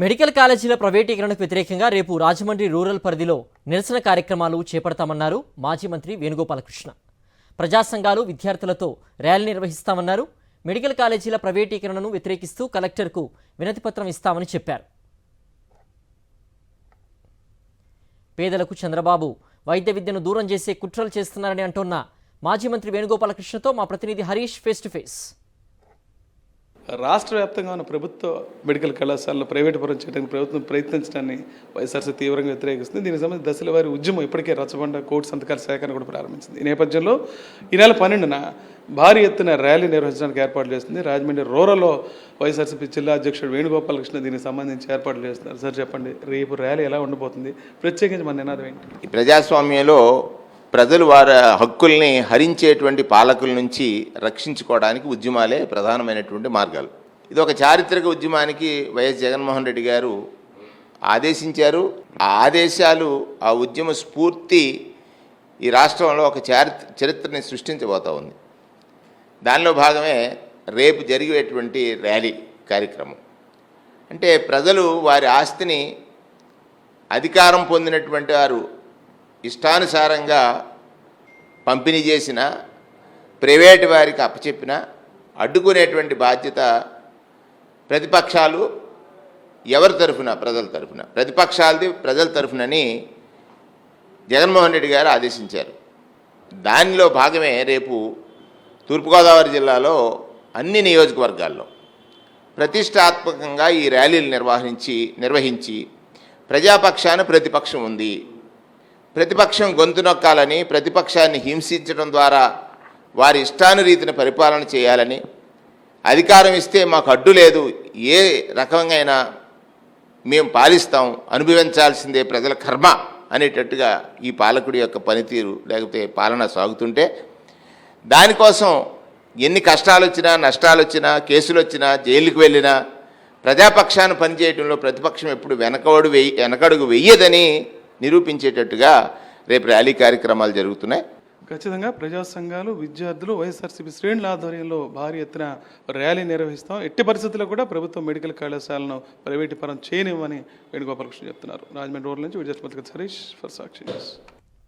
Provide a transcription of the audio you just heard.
Medical కాలేజీల ప్రైవేటీకరణకు వ్యతిరేకంగా రేపు రాజమండ్రి రూరల్ పరిధిలో నిరసన కార్యక్రమాలు చేపడతామన్నారు మాజీ మంత్రి వేణుగోపాలకృష్ణ. ప్రజా సంఘాలు విద్యార్థులతో ర్యాలీ నిర్వహిస్తామన్నారు. మెడికల్ కాలేజీల ప్రైవేటీకరణను వ్యతిరేకిస్తూ కలెక్టర్కు వినతిపత్రం ఇస్తామని చెప్పారు. పేదలకు చంద్రబాబు వైద్య విద్యను దూరం చేసే కుట్రలు చేస్తున్నారని అంటున్న మాజీ మంత్రి వేణుగోపాలకృష్ణతో మా ప్రతినిధి హరీష్ ఫేస్ టు ఫేస్. రాష్ట్ర వ్యాప్తంగా ఉన్న ప్రభుత్వ మెడికల్ కళాశాలలో ప్రైవేటు పరం చేయడానికి ప్రభుత్వం ప్రయత్నించడాన్ని వైఎస్ఆర్సీ తీవ్రంగా వ్యతిరేకిస్తుంది. దీనికి సంబంధించి దశల వారి ఉద్యమం ఇప్పటికే రచ్చబండ కోర్టు సంతకాల సేకరణ కూడా ప్రారంభించింది. ఈ నేపథ్యంలో ఈ నెల 12న భారీ ఎత్తున ర్యాలీ నిర్వహించడానికి ఏర్పాట్లు చేస్తుంది. రాజమండ్రి రూరల్లో వైఎస్ఆర్సీపీ జిల్లా అధ్యక్షుడు వేణుగోపాలకృష్ణ దీనికి సంబంధించి ఏర్పాట్లు చేస్తున్నారు. సార్ చెప్పండి, రేపు ర్యాలీ ఎలా ఉండబోతుంది, ప్రత్యేకించి మన నినాదం ఏంటి? ఈ ప్రజాస్వామ్యంలో ప్రజలు వారి హక్కుల్ని హరించేటువంటి పాలకుల నుంచి రక్షించుకోవడానికి ఉద్యమాలే ప్రధానమైనటువంటి మార్గాలు. ఇది ఒక చారిత్రక ఉద్యమానికి వైఎస్ జగన్మోహన్ రెడ్డి గారు ఆదేశించారు. ఆ ఆదేశాలు, ఆ ఉద్యమ స్ఫూర్తి ఈ రాష్ట్రంలో ఒక చరిత్రని సృష్టించబోతూ ఉంది. దానిలో భాగమే రేపు జరిగేటువంటి ర్యాలీ కార్యక్రమం. అంటే ప్రజలు వారి ఆస్తిని అధికారం పొందినటువంటి వారు ఇష్టానుసారంగా పంపిణీ చేసిన, ప్రైవేటు వారికి అప్పచెప్పిన అడ్డుకునేటువంటి బాధ్యత ప్రతిపక్షాలు ఎవరి తరఫున? ప్రజల తరఫున. ప్రతిపక్షాలది ప్రజల తరఫునని జగన్మోహన్ రెడ్డి గారు ఆదేశించారు. దానిలో భాగమే రేపు తూర్పుగోదావరి జిల్లాలో అన్ని నియోజకవర్గాల్లో ప్రతిష్టాత్మకంగా ఈ ర్యాలీలు నిర్వహించి ప్రజాపక్షాన ప్రతిపక్షం ఉంది, ప్రతిపక్షం గొంతు నొక్కాలని, ప్రతిపక్షాన్ని హింసించడం ద్వారా వారి ఇష్టానురీతిని పరిపాలన చేయాలని, అధికారం ఇస్తే మాకు అడ్డు లేదు, ఏ రకంగా మేము పాలిస్తాం, అనుభవించాల్సిందే ప్రజల కర్మ అనేటట్టుగా ఈ పాలకుడి యొక్క పనితీరు లేకపోతే పాలన సాగుతుంటే, దానికోసం ఎన్ని కష్టాలు వచ్చినా, నష్టాలు వచ్చినా, కేసులు వచ్చినా, జైలుకి వెళ్ళినా ప్రజాపక్షాన్ని పనిచేయడంలో ప్రతిపక్షం ఎప్పుడు వెనకడుగు వెయ్యదని నిరూపించేటట్టుగా రేపు ర్యాలీ కార్యక్రమాలు జరుగుతున్నాయి. ఖచ్చితంగా ప్రజా సంఘాలు, విద్యార్థులు, వైఎస్ఆర్సీపీ శ్రేణుల ఆధ్వర్యంలో భారీ ఎత్తున ర్యాలీ నిర్వహిస్తాం. ఎట్టి పరిస్థితుల్లో కూడా ప్రభుత్వం మెడికల్ కళాశాలను ప్రైవేటు పరం చేయనివ్వని వేణుగోపాలకృష్ణ చెప్తున్నారు. రాజమండ్రి రూరల్ నుంచి విజయపతిక హరీష్ ఫర్ సాక్షి న్యూస్.